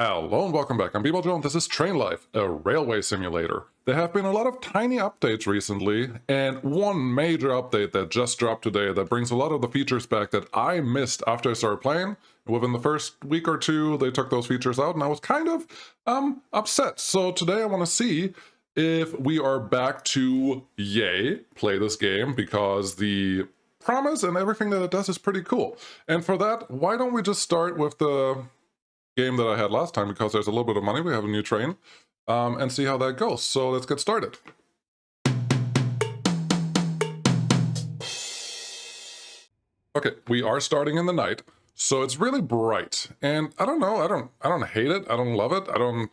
Hello and welcome back. I'm Joe and this is Train Life, a railway simulator. There have been a lot of tiny updates recently, and one major update that just dropped today that brings a lot of the features back that I missed after I started playing. Within the first week or two, they took those features out, and I was kind of upset. So today I want to see if we are back to, yay, play this game, because the promise and everything that it does is pretty cool. And for that, why don't we just start with the game that I had last time, because there's a little bit of money, we have a new train, and see how that goes. So let's get started. Okay, we are starting in the night, so it's really bright, and I don't know, I don't hate it, I don't love it,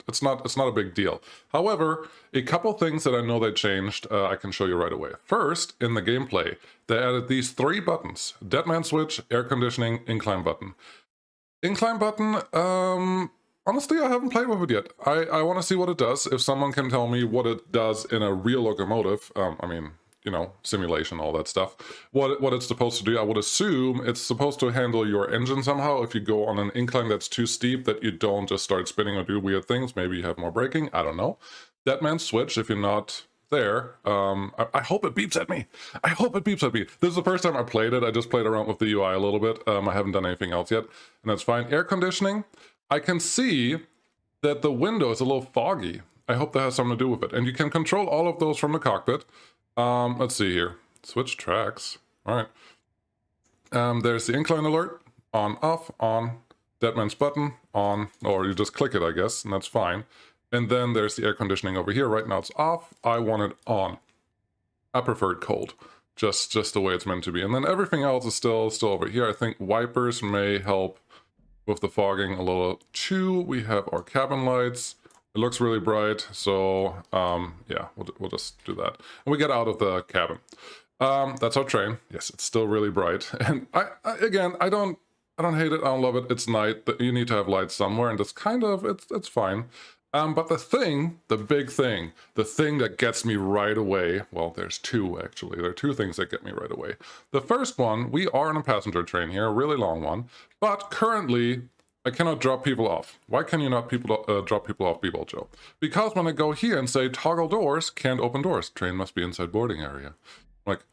it's not a big deal. However, a couple things that I know they changed, I can show you right away. First, in the gameplay, they added these three buttons: dead man switch, air conditioning, incline button. Incline button, honestly, I haven't played with it yet. I want to see what it does. If someone can tell me what it does in a real locomotive, I mean, you know, simulation, all that stuff, what it's supposed to do, I would assume it's supposed to handle your engine somehow. If you go on an incline that's too steep, that you don't just start spinning or do weird things. Maybe you have more braking, I don't know. Dead man switch, if you're not there, I hope it beeps at me. I hope it beeps at me. This is the first time I played it. I just played around with the UI a little bit. I haven't done anything else yet, and that's fine. Air conditioning, I can see that the window is a little foggy. I hope that has something to do with it. And you can control all of those from the cockpit. Let's see here. Switch tracks. All right. There's the incline alert. On, off, on. Dead man's button, on. Or you just click it, I guess, and that's fine. And then there's the air conditioning over here. Right now it's off. I want it on. I prefer it cold. Just the way it's meant to be. And then everything else is still over here. I think wipers may help with the fogging a little too. We have our cabin lights. It looks really bright. So yeah, we'll just do that. And we get out of the cabin. That's our train. Yes, it's still really bright. And again, I don't hate it. I don't love it. It's night. You need to have lights somewhere, and it's kind of, it's fine. But the big thing, the thing that gets me right away, well, there's two actually. There are two things that get me right away. The first one, we are on a passenger train here, a really long one, but currently I cannot drop people off. Why can you not drop people off, Joe? Because when I go here and say toggle doors, can't open doors. Train must be inside boarding area. I'm like,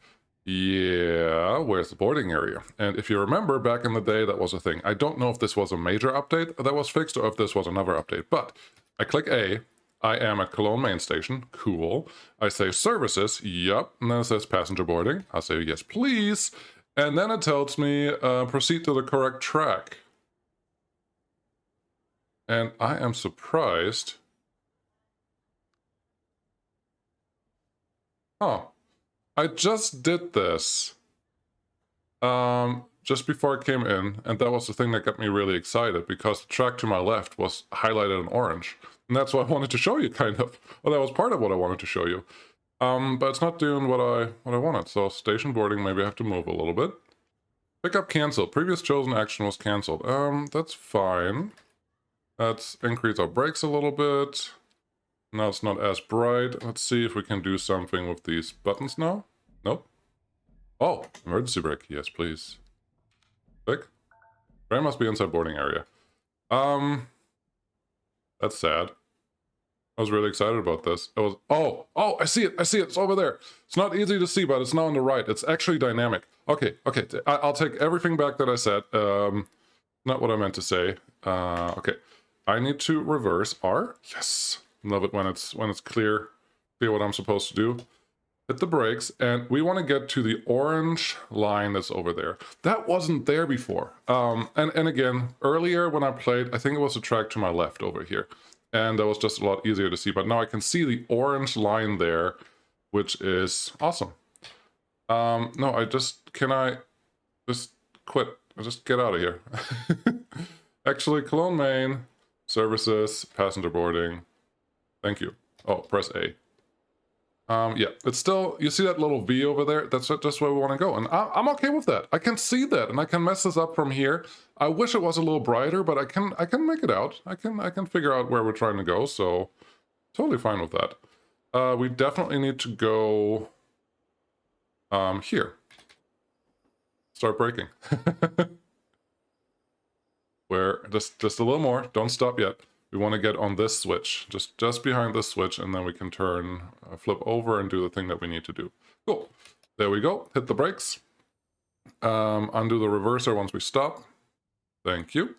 yeah, where's the boarding area? And if you remember, back in the day, that was a thing. I don't know if this was a major update that was fixed or if this was another update, but I click A. I am at Cologne main station. Cool. I say services. Yup. And then it says passenger boarding. I say yes, please. And then it tells me proceed to the correct track. And I am surprised. Oh, I just did this just before I came in, and that was the thing that got me really excited, because the track to my left was highlighted in orange, and that's what I wanted to show you, kind of. Well, that was part of what I wanted to show you. But it's not doing what I wanted. So station boarding, maybe I have to move a little bit. Pickup canceled. Previous chosen action was canceled. That's fine. Let's increase our brakes a little bit. Now it's not as bright. Let's see if we can do something with these buttons now. Nope. Oh, emergency brake. Yes, please. Click. Train must be inside boarding area. That's sad. I was really excited about this. It was, oh, I see it. It's over there. It's not easy to see, but it's now on the right. It's actually dynamic. Okay. I'll take everything back that I said. Not what I meant to say. Okay. I need to reverse R. Yes. Love it when it's clear what I'm supposed to do. Hit the brakes, and we want to get to the orange line that's over there. That wasn't there before. And again, earlier when I played, I think it was the track to my left over here, and that was just a lot easier to see. But now I can see the orange line there, which is awesome. No, can I just quit? I just get out of here. Actually, Cologne main, services, passenger boarding. Thank you. Oh, press A. Yeah, it's still, you see that little V over there? That's just where we want to go. And I'm okay with that. I can see that, and I can mess this up from here. I wish it was a little brighter, but I can make it out. I can figure out where we're trying to go, so totally fine with that. We definitely need to go here. Start braking. Where just a little more. Don't stop yet. we want to get on this switch, just behind this switch, and then we can turn, flip over and do the thing that we need to do. Cool. There we go. Hit the brakes. Undo the reverser once we stop. Thank you.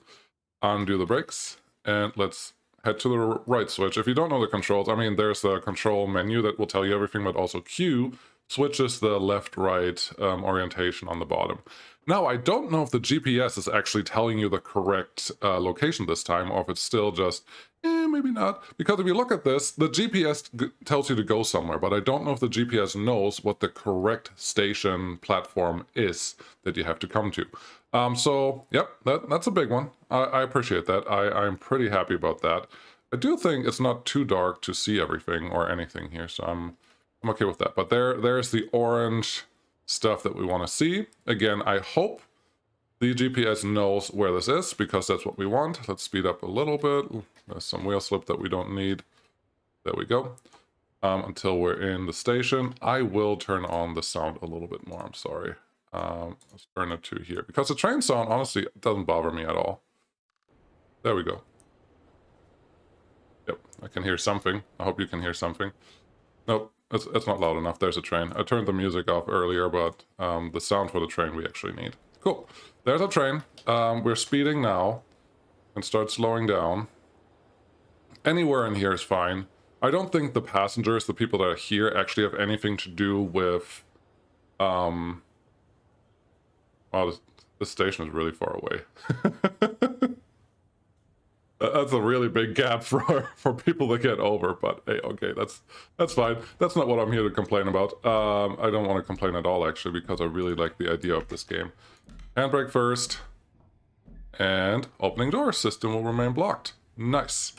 Undo the brakes, and let's head to the right switch. If you don't know the controls, I mean, there's the control menu that will tell you everything, but also Q switches the left-right orientation on the bottom. Now, I don't know if the GPS is actually telling you the correct location this time, or if it's still just, maybe not. Because if you look at this, the GPS tells you to go somewhere, but I don't know if the GPS knows what the correct station platform is that you have to come to. So, yep, that's a big one. I appreciate that. I'm pretty happy about that. I do think it's not too dark to see everything or anything here, so I'm okay with that. But there's the orange stuff that we want to see. Again, I hope the GPS knows where this is, because that's what we want. Let's speed up a little bit. There's some wheel slip that we don't need. There we go. Until we're in the station. I will turn on the sound a little bit more. I'm sorry. Let's turn it to here, because the train sound, honestly, doesn't bother me at all. There we go. Yep, I can hear something. I hope you can hear something. Nope. It's not loud enough. There's a train. I turned the music off earlier, but the sound for the train we actually need. Cool. There's a train. We're speeding now and start slowing down. Anywhere in here is fine. I don't think the passengers, the people that are here, actually have anything to do with... Wow, this station is really far away. That's a really big gap for people to get over, but hey, okay, that's fine. That's not what I'm here to complain about. I don't want to complain at all, actually, because I really like the idea of this game. Handbrake first, and opening door. System will remain blocked. Nice.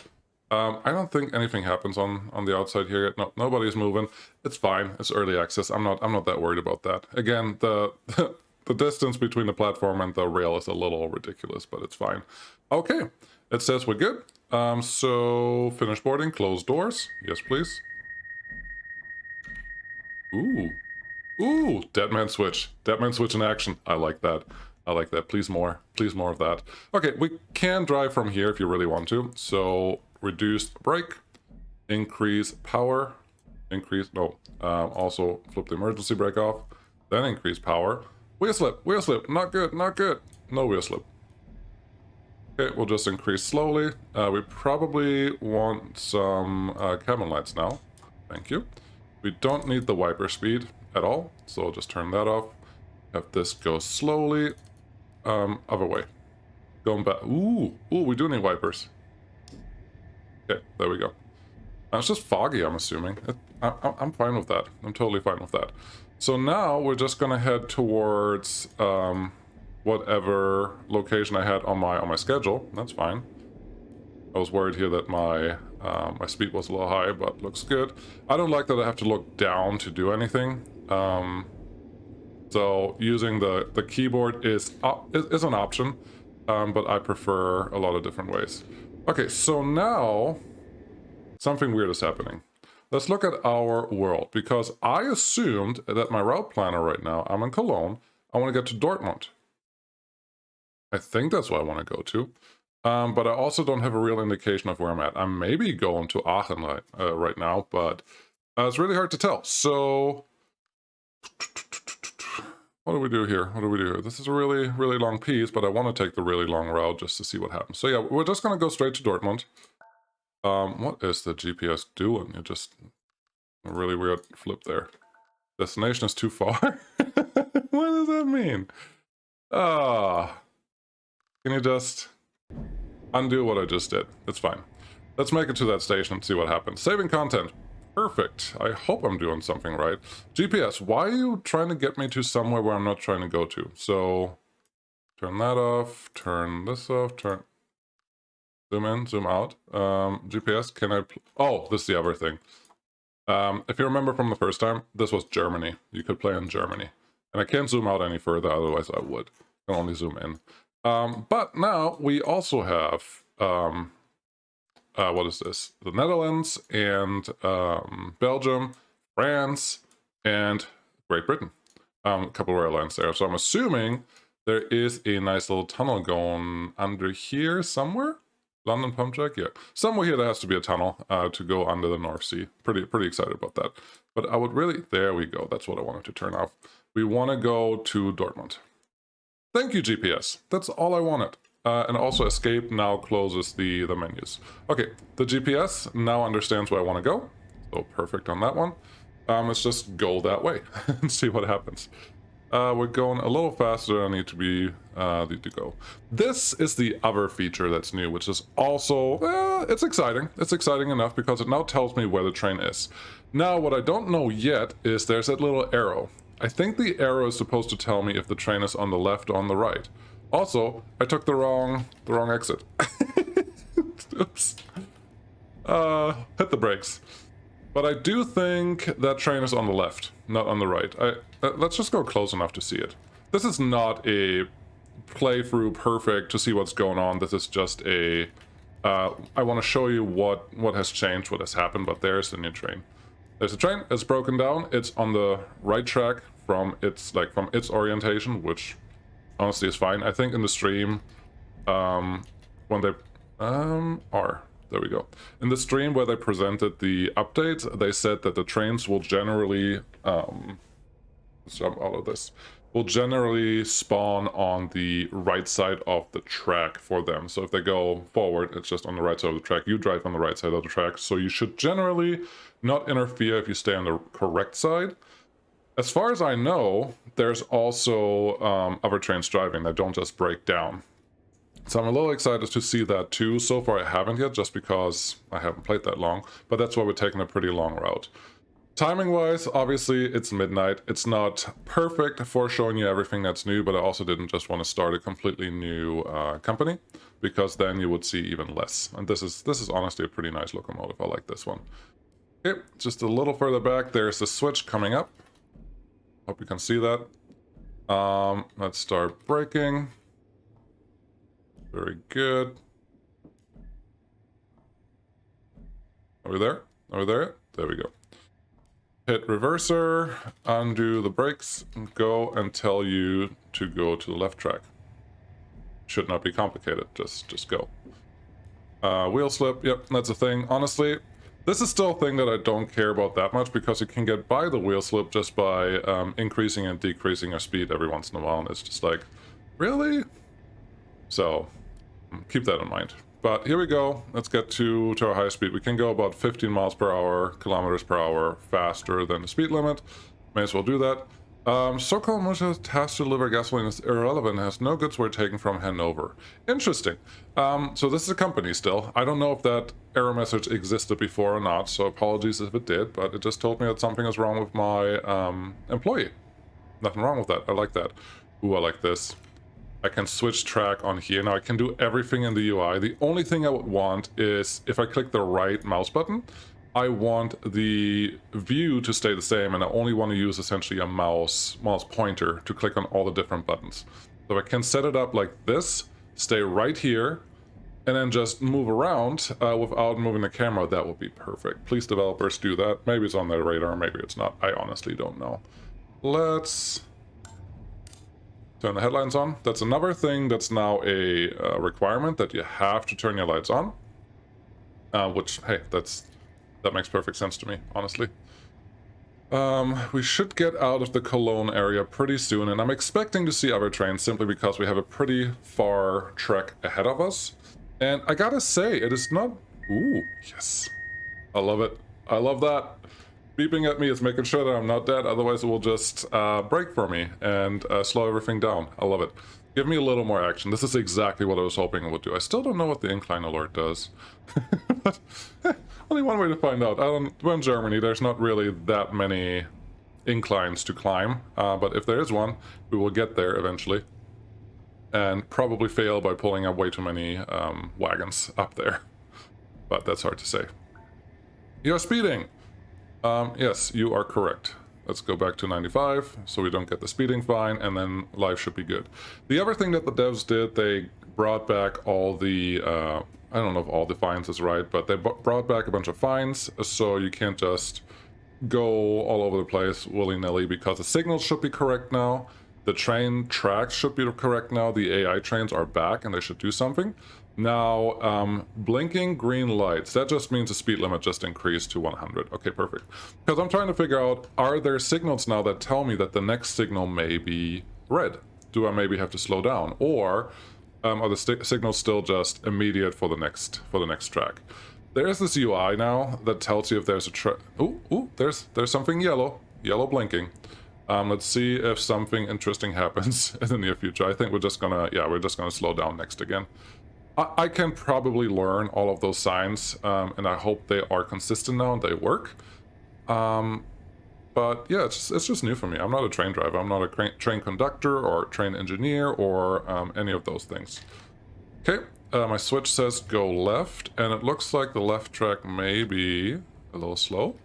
I don't think anything happens on the outside here yet. No, nobody's moving. It's fine. It's early access. I'm not that worried about that. Again, the distance between the platform and the rail is a little ridiculous, but it's fine. Okay. It says we're good. So finish boarding, close doors. Yes, please. Ooh. Ooh, Deadman switch. Deadman switch in action. I like that. I like that. Please more. Please more of that. Okay, we can drive from here if you really want to. So reduce brake, increase power, also flip the emergency brake off, then increase power. Wheel slip, not good, not good. No wheel slip. Okay, we'll just increase slowly. We probably want some cabin lights now. Thank you. We don't need the wiper speed at all, so I'll just turn that off. Have this go slowly. Other way. Going back. Ooh, we do need wipers. Okay, there we go. It's just foggy, I'm assuming. I'm fine with that. I'm totally fine with that. So now we're just gonna head towards whatever location I had on my schedule. That's fine. I was worried here that my speed was a little high, but looks good. I don't like that I have to look down to do anything. So using the keyboard is an option, but I prefer a lot of different ways. Okay, so now something weird is happening. Let's look at our world, because I assumed that my route planner right now, I'm in Cologne, I want to get to Dortmund. I think that's what I want to go to. But I also don't have a real indication of where I'm at. I'm maybe going to Aachen right now, but it's really hard to tell. So what do we do here? What do we do here? This is a really, really long piece, but I want to take the really long route just to see what happens. So yeah, we're just going to go straight to Dortmund. What is the GPS doing? It just a really weird flip there. Destination is too far. What does that mean? Can you just undo what I just did? It's fine. Let's make it to that station and see what happens. Saving content. Perfect. I hope I'm doing something right. GPS, why are you trying to get me to somewhere where I'm not trying to go to? So turn that off, turn this off, turn... Zoom in, zoom out. GPS, can I... Oh, this is the other thing. If you remember from the first time, this was Germany. You could play in Germany. And I can't zoom out any further, otherwise I would. I can only zoom in. But now we also have... what is this? The Netherlands and Belgium, France, and Great Britain. A couple of airlines there. So I'm assuming there is a nice little tunnel going under here somewhere. London pump jack, yeah. Somewhere here there has to be a tunnel to go under the North Sea. Pretty excited about that. But I would really, there we go. That's what I wanted to turn off. We want to go to Dortmund. Thank you, GPS. That's all I wanted. And also escape now closes the menus. Okay, the GPS now understands where I want to go. So perfect on that one. Let's just go that way and see what happens. We're going a little faster than I need to go. This is the other feature that's new, which is also, it's exciting. It's exciting enough because it now tells me where the train is. Now, what I don't know yet is there's that little arrow. I think the arrow is supposed to tell me if the train is on the left or on the right. Also, I took the wrong exit. Oops. Hit the brakes. But I do think that train is on the left, not on the right. Let's just go close enough to see it. This is not a playthrough perfect to see what's going on. This is just a... I want to show you what has changed, what has happened, but there's the new train. There's a train, it's broken down, it's on the right track from its orientation, which honestly is fine. I think in the stream, when they... There we go. In the stream where they presented the update, they said that the trains will generally, let's jump out of this, will generally spawn on the right side of the track for them. So if they go forward, it's just on the right side of the track. You drive on the right side of the track. So you should generally not interfere if you stay on the correct side. As far as I know, there's also other trains driving that don't just break down. So I'm a little excited to see that too. So far I haven't yet, just because I haven't played that long, but that's why we're taking a pretty long route. Timing wise, obviously it's midnight. It's not perfect for showing you everything that's new, but I also didn't just want to start a completely new company, because then you would see even less. And this is honestly a pretty nice locomotive. I like this one. Okay, just a little further back, there's the switch coming up. Hope you can see that. Let's start braking. Very good. Are we there? Are we there? There we go. Hit reverser, undo the brakes, and go and tell you to go to the left track. Should not be complicated, just go. Wheel slip, yep, that's a thing. Honestly, this is still a thing that I don't care about that much, because you can get by the wheel slip just by increasing and decreasing your speed every once in a while, and it's just like, really? So, keep that in mind. But here we go. Let's get to our high speed. We can go about 15 miles per hour, kilometers per hour faster than the speed limit. May as well do that. So-called Musha task to deliver gasoline is irrelevant, has no goods were taken from Hanover. Interesting. So this is a company still. I don't know if that error message existed before or not, so apologies if it did, but it just told me that something is wrong with my employee. Nothing wrong with that. I like that. Ooh, I like this. I can switch track on here. Now I can do everything in the UI. The only thing I would want is if I click the right mouse button, I want the view to stay the same, and I only want to use essentially a mouse pointer to click on all the different buttons. So I can set it up like this, stay right here, and then just move around without moving the camera. That would be perfect. Please, developers, do that. Maybe it's on their radar, maybe it's not. I honestly don't know. Let's turn the headlights on. That's another thing that's now a requirement, that you have to turn your lights on. Which, hey, that makes perfect sense to me, honestly. We should get out of the Cologne area pretty soon, and I'm expecting to see other trains simply because we have a pretty far trek ahead of us. And I gotta say, it is not... Ooh, yes. I love it. I love that. Beeping at me is making sure that I'm not dead, otherwise it will just brake for me and slow everything down. I love it. Give me a little more action. This is exactly what I was hoping it would do. I still don't know what the incline alert does. But, only one way to find out. We're in Germany, there's not really that many inclines to climb, but if there is one, we will get there eventually. And probably fail by pulling up way too many wagons up there. But that's hard to say. You're speeding! Yes, you are correct. Let's go back to 95, so we don't get the speeding fine, and then life should be good. The other thing that the devs did, they brought back all the, I don't know if all the fines is right, but they brought back a bunch of fines, so you can't just go all over the place willy-nilly, because the signals should be correct now, the train tracks should be correct now, the AI trains are back, and they should do something. Now, blinking green lights, that just means the speed limit just increased to 100. Okay, perfect. Because I'm trying to figure out, are there signals now that tell me that the next signal may be red? Do I maybe have to slow down? Or are the signals still just immediate for the next track? There's this UI now that tells you if there's a there's something yellow blinking. Let's see if something interesting happens in the near future. I think we're just gonna slow down next again. I can probably learn all of those signs, and I hope they are consistent now and they work. But yeah, it's just new for me. I'm not a train driver. I'm not a train conductor or train engineer or any of those things. Okay, my switch says go left, and it looks like the left track may be a little slow.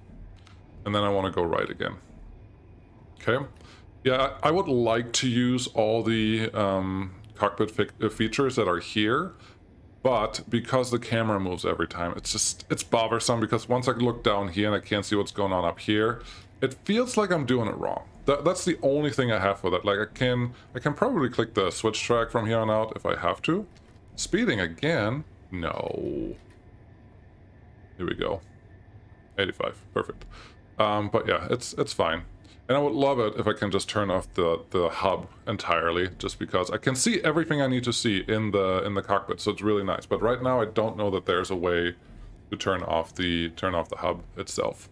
And then I want to go right again. Okay. Yeah, I would like to use all the cockpit features that are here. But because the camera moves every time, it's bothersome, because once I look down here and I can't see what's going on up here, it feels like I'm doing it wrong. That's the only thing I have for that. Like I can probably click the switch track from here on out if I have to. Speeding again? No. Here we go. 85. Perfect. But yeah, it's fine. And I would love it if I can just turn off the hub entirely, just because I can see everything I need to see in the cockpit, so it's really nice. But right now I don't know that there's a way to turn off the hub itself.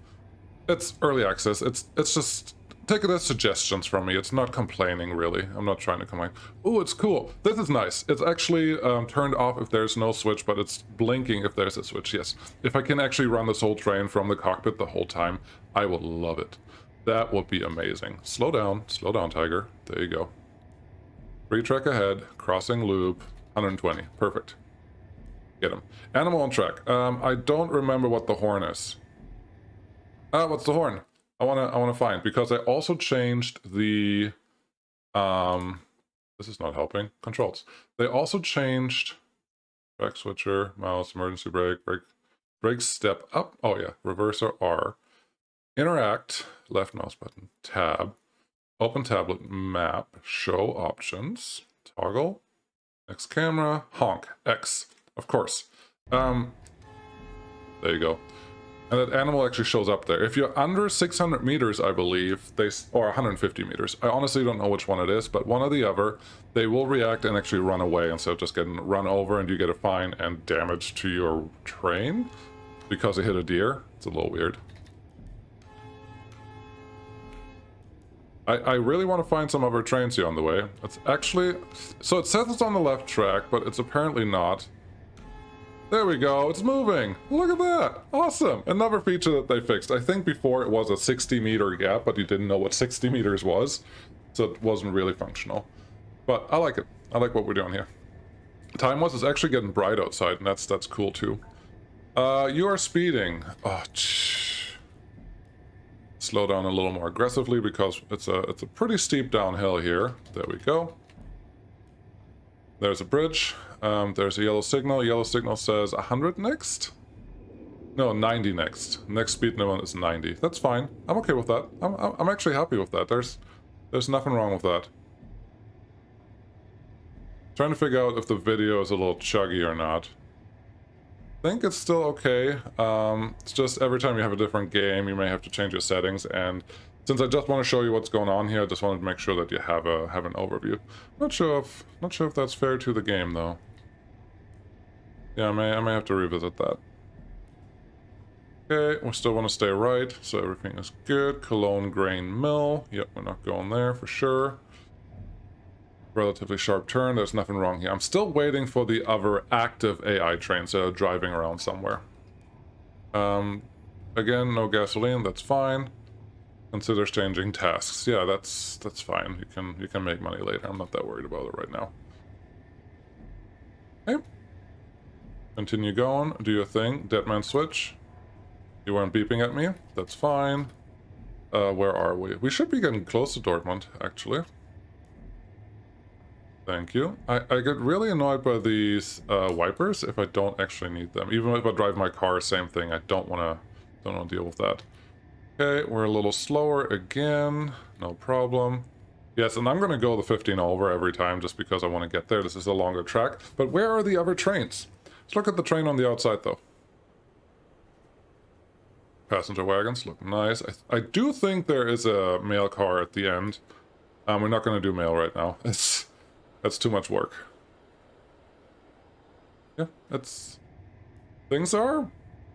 It's early access. It's just, take it as suggestions from me. It's not complaining, really. I'm not trying to complain. Oh, it's cool. This is nice. It's actually turned off if there's no switch, but it's blinking if there's a switch. Yes. If I can actually run this whole train from the cockpit the whole time, I would love it. That would be amazing. Slow down, Tiger. There you go. 3 track ahead, crossing loop, 120. Perfect. Get him. Animal on track. I don't remember what the horn is. What's the horn? I wanna find, because I also changed the this is not helping. Controls. They also changed track switcher, mouse, emergency brake step up. Oh yeah, reverser R. Interact, left mouse button, tab, open tablet, map, show options, toggle, next camera, honk, X, of course. There you go. And that animal actually shows up there. If you're under 600 meters, I believe, or 150 meters, I honestly don't know which one it is, but one or the other, they will react and actually run away instead of just getting run over and you get a fine and damage to your train because it hit a deer. It's a little weird. I really want to find some other trains here on the way. It's actually... So it says it's on the left track, but it's apparently not. There we go, it's moving! Look at that! Awesome! Another feature that they fixed. I think before it was a 60-meter gap, but you didn't know what 60 meters was, so it wasn't really functional. But I like it. I like what we're doing here. Time-wise, it's actually getting bright outside, and that's cool too. You are speeding. Oh, slow down a little more aggressively because it's a pretty steep downhill here. There we go. There's a bridge. There's a yellow signal. Yellow signal says 100 next? No, 90 next. Next speed limit is 90. That's fine. I'm okay with that. I'm actually happy with that. There's nothing wrong with that. Trying to figure out if the video is a little chuggy or not. I think it's still okay. It's just every time you have a different game, you may have to change your settings, and since I just want to show you what's going on here, I just wanted to make sure that you have an overview. Not sure if that's fair to the game though. Yeah, I may have to revisit that. Okay, we still want to stay right, so everything is good. Cologne Grain Mill. Yep, we're not going there for sure. Relatively sharp turn. There's nothing wrong here. I'm still waiting for the other active AI trains that are driving around somewhere. Again, no gasoline. That's fine. Consider changing tasks. Yeah, that's fine. You can make money later. I'm not that worried about it right now. Okay. Continue going. Do your thing. Deadman switch. You weren't beeping at me. That's fine. Where are we? We should be getting close to Dortmund, actually. Thank you. I get really annoyed by these wipers if I don't actually need them. Even if I drive my car, same thing. I don't want to deal with that. Okay, we're a little slower again. No problem. Yes, and I'm going to go the 15 over every time just because I want to get there. This is a longer track. But where are the other trains? Let's look at the train on the outside, though. Passenger wagons look nice. I do think there is a mail car at the end. We're not going to do mail right now. That's too much work. Yeah, things are...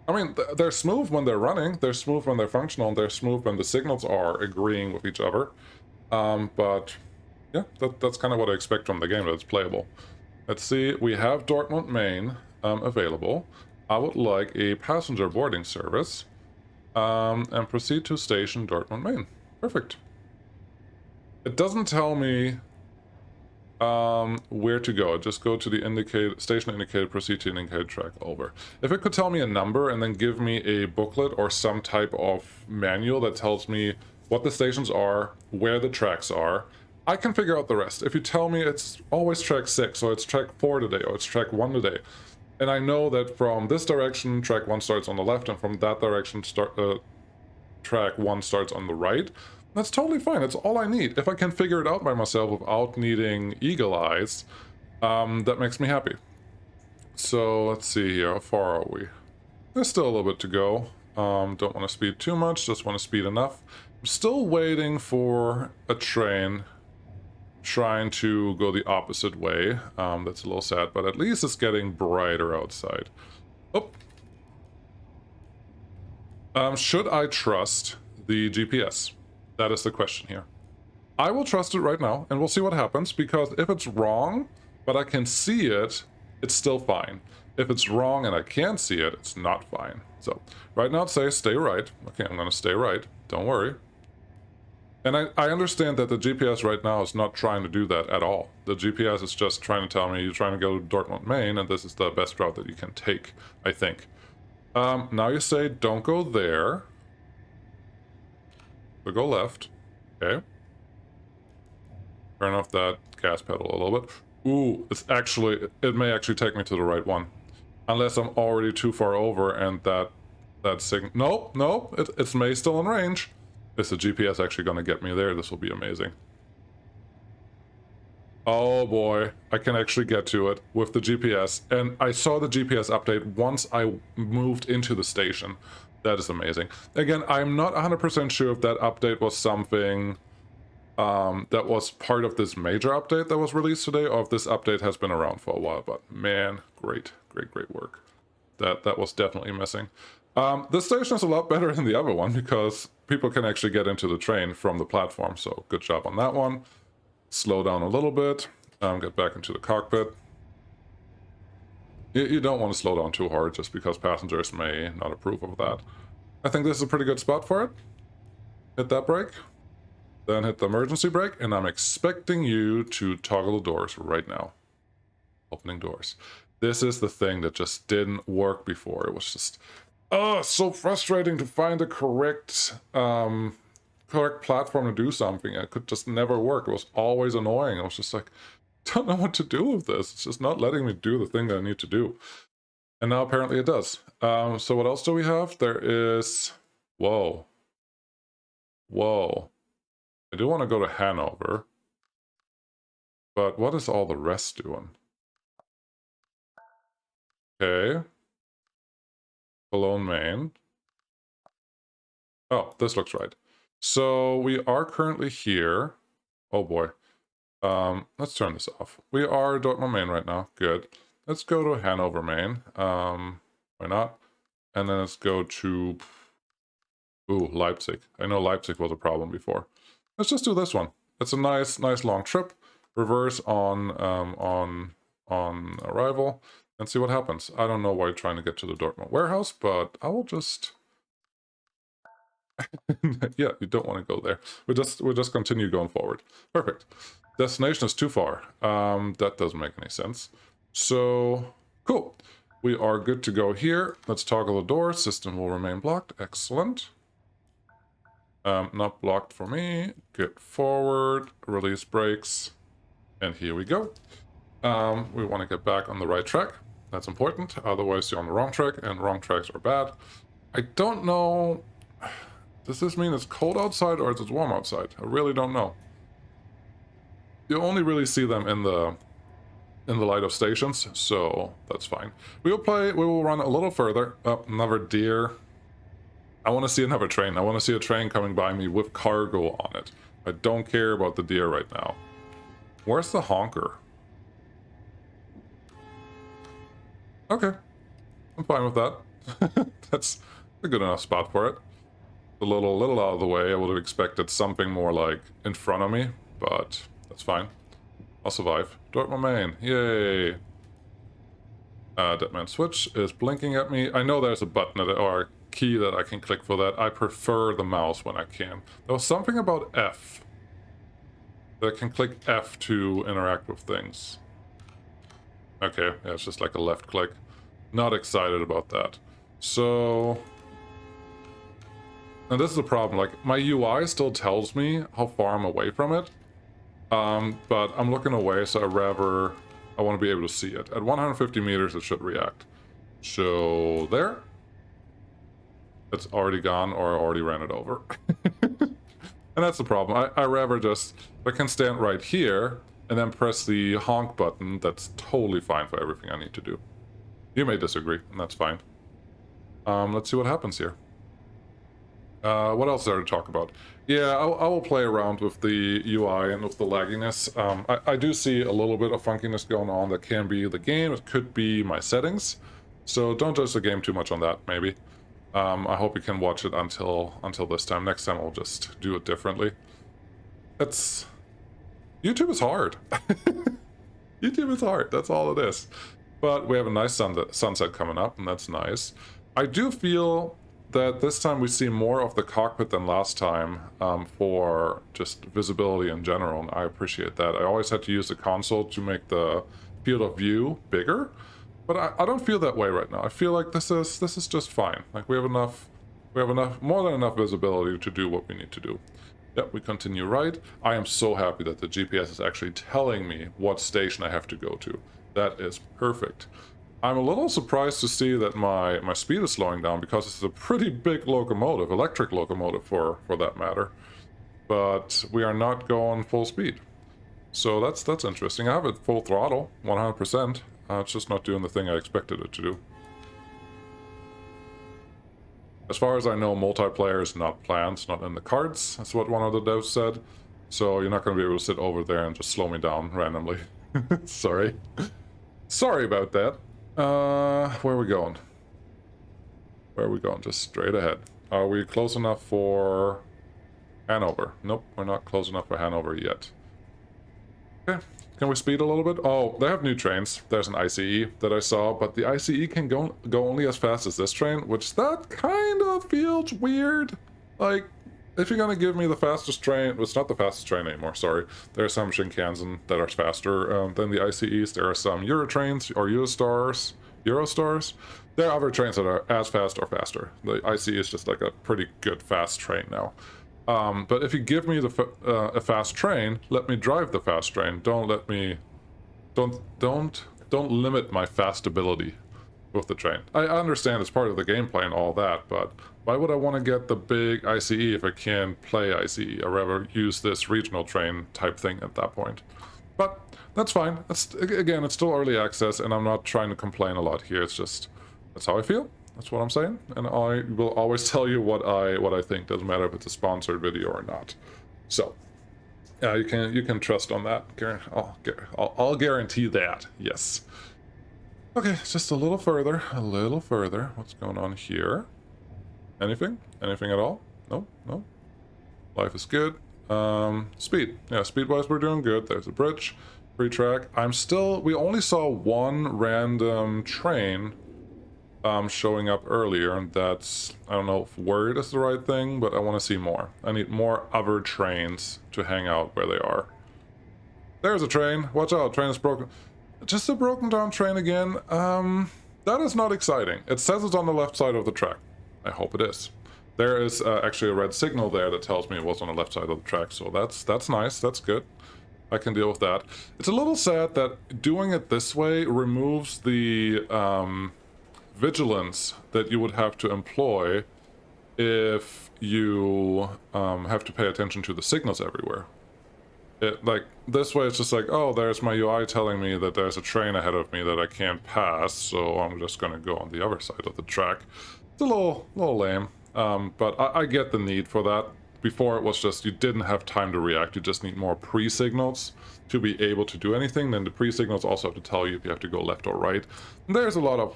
I mean, they're smooth when they're running. They're smooth when they're functional. And they're smooth when the signals are agreeing with each other. But yeah, that's kind of what I expect from the game, that it's playable. Let's see, we have Dortmund Main available. I would like a passenger boarding service. And proceed to station Dortmund Main. Perfect. It doesn't tell me where to go. Just go to the station indicated, proceed to indicated track, over. If it could tell me a number and then give me a booklet or some type of manual that tells me what the stations are, where the tracks are, I can figure out the rest. If you tell me it's always track 6, or it's track 4 today, or it's track 1 today, and I know that from this direction, track 1 starts on the left, and from that direction, track 1 starts on the right, that's totally fine. That's all I need. If I can figure it out by myself without needing eagle eyes, that makes me happy. So let's see here. How far are we? There's still a little bit to go. Don't want to speed too much, just want to speed enough. I'm still waiting for a train trying to go the opposite way. That's a little sad, but at least it's getting brighter outside. Oh. Should I trust the GPS? That is the question here. I will trust it right now, and we'll see what happens, because if it's wrong, but I can see it, it's still fine. If it's wrong and I can't see it, it's not fine. So, right now it says stay right. Okay, I'm going to stay right. Don't worry. And I understand that the GPS right now is not trying to do that at all. The GPS is just trying to tell me you're trying to go to Dortmund Main, and this is the best route that you can take, I think. Now you say don't go there. So go left. Okay. Turn off that gas pedal a little bit. Ooh, it may actually take me to the right one. Unless I'm already too far over and that signal... Nope, it may still in range. Is the GPS actually going to get me there? This will be amazing. Oh boy, I can actually get to it with the GPS. And I saw the GPS update once I moved into the station. That is amazing. Again, I'm not 100% sure if that update was something that was part of this major update that was released today, or if this update has been around for a while. But man, great work. That was definitely missing. This station is a lot better than the other one because people can actually get into the train from the platform. So good job on that one. Slow down a little bit. Get back into the cockpit. You don't want to slow down too hard just because passengers may not approve of that. I think this is a pretty good spot for it. Hit that brake. Then hit the emergency brake, and I'm expecting you to toggle the doors right now. Opening doors. This is the thing that just didn't work before. It was just, oh, so frustrating to find the correct platform to do something. It could just never work. It was always annoying. I was just like, don't know what to do with this. It's just not letting me do the thing that I need to do. And now apparently it does. So what else do we have? There is... Whoa. I do want to go to Hanover. But what is all the rest doing? Okay. Cologne, Maine. Oh, this looks right. So we are currently here. Oh boy. Let's turn this off. We are Dortmund, Maine right now. Good. Let's go to Hanover, Maine. Why not? And then let's go to... Ooh, Leipzig. I know Leipzig was a problem before. Let's just do this one. It's a nice long trip. Reverse on arrival and see what happens. I don't know why you're trying to get to the Dortmund warehouse, but I will just... Yeah, you don't want to go there. We'll just continue going forward. Perfect. Destination is too far. That doesn't make any sense. So, cool. We are good to go here. Let's toggle the door. System will remain blocked. Excellent. Not blocked for me. Get forward. Release brakes. And here we go. We want to get back on the right track. That's important. Otherwise, you're on the wrong track, and wrong tracks are bad. I don't know... Does this mean it's cold outside or is it warm outside? I really don't know. You only really see them in the light of stations, so that's fine. We will run a little further. Oh, another deer. I want to see another train. I want to see a train coming by me with cargo on it. I don't care about the deer right now. Where's the honker? Okay, I'm fine with that. That's a good enough spot for it. A little out of the way. I would have expected something more like in front of me, but that's fine. I'll survive. Dort my main. Yay. Deadman switch is blinking at me. I know there's a button or a key that I can click for that. I prefer the mouse when I can. There was something about F. That I can click F to interact with things. Okay, yeah, it's just like a left click. Not excited about that. So... and this is the problem, like, my UI still tells me how far I'm away from it. But I'm looking away, so I want to be able to see it. At 150 meters, it should react. So, there. It's already gone, or I already ran it over. And that's the problem. I rather just, I can stand right here, and then press the honk button. That's totally fine for everything I need to do. You may disagree, and that's fine. Let's see what happens here. What else is there to talk about? Yeah, I will play around with the UI and with the lagginess. I do see a little bit of funkiness going on. That can be the game, it could be my settings. So don't judge the game too much on that, maybe. I hope you can watch it until this time. Next time I'll just do it differently. YouTube is hard. YouTube is hard, that's all it is. But we have a nice sunset coming up, and that's nice. I do feel that this time we see more of the cockpit than last time, for just visibility in general, and I appreciate that. I always had to use the console to make the field of view bigger, but I don't feel that way right now. I feel like this is just fine. Like we have more than enough visibility to do what we need to do. Yep, we continue right. I am so happy that the GPS is actually telling me what station I have to go to. That is perfect. I'm a little surprised to see that my speed is slowing down, because it's a pretty big locomotive, electric locomotive for that matter. But we are not going full speed. So that's interesting. I have it full throttle, 100%. It's just not doing the thing I expected it to do. As far as I know, multiplayer is not planned, it's not in the cards. That's what one of the devs said. So you're not going to be able to sit over there and just slow me down randomly. Sorry. Sorry about that. Where are we going? Where are we going? Just straight ahead. Are we close enough for Hanover? Nope, we're not close enough for Hanover yet. Okay, can we speed a little bit? Oh, they have new trains. There's an ICE that I saw, but the ICE can go only as fast as this train, which that kind of feels weird. Like, if you're gonna give me the fastest train, well, it's not the fastest train anymore, sorry. There are some Shinkansen that are faster than the ICEs. There are some Eurotrains or Eurostars. There are other trains that are as fast or faster. The ICE is just like a pretty good fast train now. But if you give me a fast train, let me drive the fast train. Don't limit my fast ability with the train. I understand it's part of the gameplay and all that, but why would I want to get the big ICE if I can play ICE? I'd rather use this regional train type thing at that point. But that's fine. Again, it's still early access, and I'm not trying to complain a lot here. It's just, that's how I feel. That's what I'm saying, and I will always tell you what I think. Doesn't matter if it's a sponsored video or not. So, you can trust on that. I'll guarantee that. Yes. Okay, just a little further. What's going on here? Anything? Anything at all? No. Life is good. Speed. Yeah, speed-wise we're doing good. There's a bridge. Free track. We only saw one random train showing up earlier, and that's, I don't know if word is the right thing, but I want to see more. I need more other trains to hang out where they are. There's a train. Watch out, train is broken. Just a broken down train again. That is not exciting. It says it's on the left side of the track. I hope it is. There is actually a red signal there that tells me it was on the left side of the track, so that's nice, that's good. I can deal with that. It's a little sad that doing it this way removes the vigilance that you would have to employ if you have to pay attention to the signals everywhere. like, this way it's just like, oh, there's my UI telling me that there's a train ahead of me that I can't pass, so I'm just gonna go on the other side of the track. It's a little lame, but I get the need for that. Before it was just you didn't have time to react, you just need more pre-signals to be able to do anything. Then the pre-signals also have to tell you if you have to go left or right. And there's a lot of,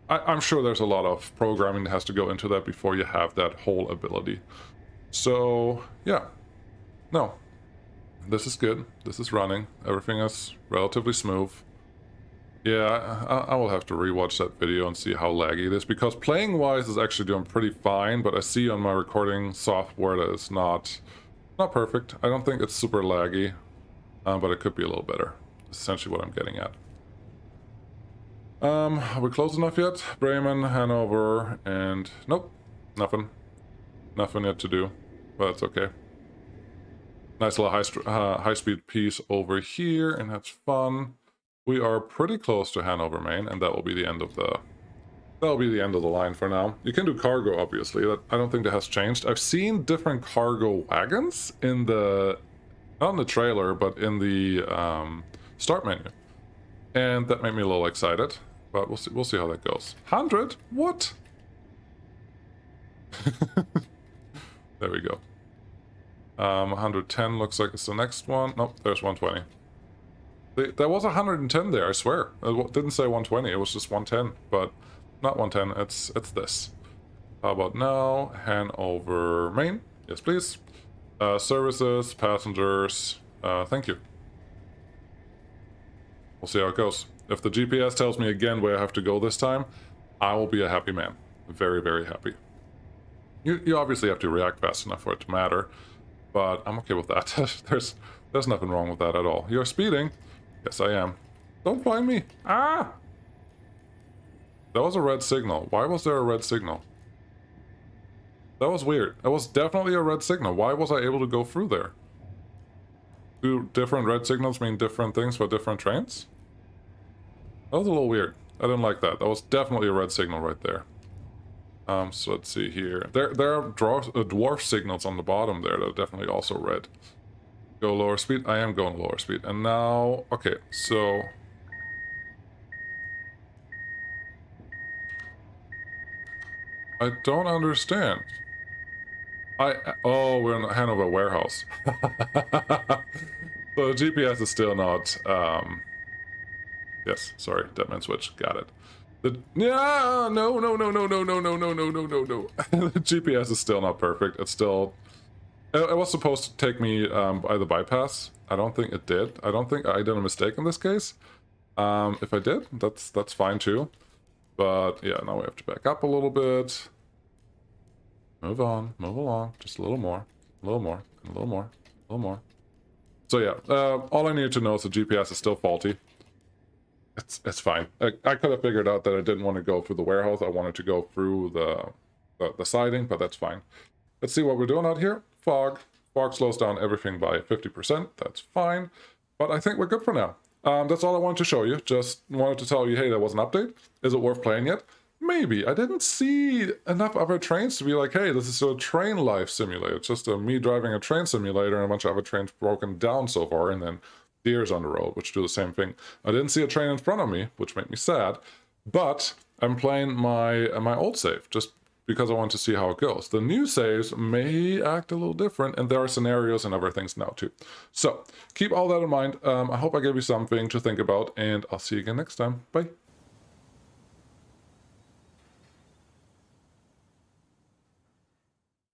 I'm sure there's a lot of programming that has to go into that before you have that whole ability. So, yeah. No. This is good. This is running. Everything is relatively smooth. Yeah, I will have to rewatch that video and see how laggy it is, because playing-wise is actually doing pretty fine, but I see on my recording software that it's not perfect. I don't think it's super laggy, but it could be a little better. That's essentially what I'm getting at. Are we close enough yet? Bremen, Hanover, and nope, nothing. Nothing yet to do, but it's okay. Nice little high-speed piece over here, and that's fun. We are pretty close to Hanover, Maine, and that will be the end of the line for now. You can do cargo, obviously. That I don't think that has changed. I've seen different cargo wagons in the, not in the trailer, but in the start menu, and that made me a little excited. But we'll see how that goes. 100? What? There we go. 110 looks like it's the next one. Nope, there's 120. There was 110 there, I swear. It didn't say 120, it was just 110, but not 110, it's this. How about now? Hanover, Maine. Yes, please. Services, passengers, thank you. We'll see how it goes. If the GPS tells me again where I have to go this time, I will be a happy man. Very, very happy. You obviously have to react fast enough for it to matter, but I'm okay with that. There's nothing wrong with that at all. You're speeding. Yes, I am. Don't find me. Ah! That was a red signal. Why was there a red signal? That was weird. That was definitely a red signal. Why was I able to go through there? Do different red signals mean different things for different trains? That was a little weird. I didn't like that. That was definitely a red signal right there. So let's see here. There are dwarf signals on the bottom there that are definitely also red. Go lower speed. I am going lower speed. And now, okay, so I don't understand. Oh, we're in Hanover warehouse. So the GPS is still not, yes, sorry, Deadman switch, got it. No. The GPS is still not perfect. It's still, it was supposed to take me by the bypass. I don't think it did. I don't think I did a mistake in this case. If I did, that's fine too. But yeah, now we have to back up a little bit. Move on, move along, just a little more, a little more, and a little more, a little more. So yeah, all I needed to know is the GPS is still faulty. It's fine. I could have figured out that I didn't want to go through the warehouse. I wanted to go through the siding, but that's fine. Let's see what we're doing out here. Fog. Fog slows down everything by 50%. That's fine. But I think we're good for now. That's all I wanted to show you. Just wanted to tell you, hey, there was an update. Is it worth playing yet? Maybe. I didn't see enough other trains to be like, hey, this is a train life simulator. It's just me driving a train simulator and a bunch of other trains broken down so far, and then deers on the road, which do the same thing. I didn't see a train in front of me, which made me sad, but I'm playing my old save, just because I want to see how it goes. The new saves may act a little different, and there are scenarios and other things now too. So, keep all that in mind. I hope I gave you something to think about, and I'll see you again next time. Bye.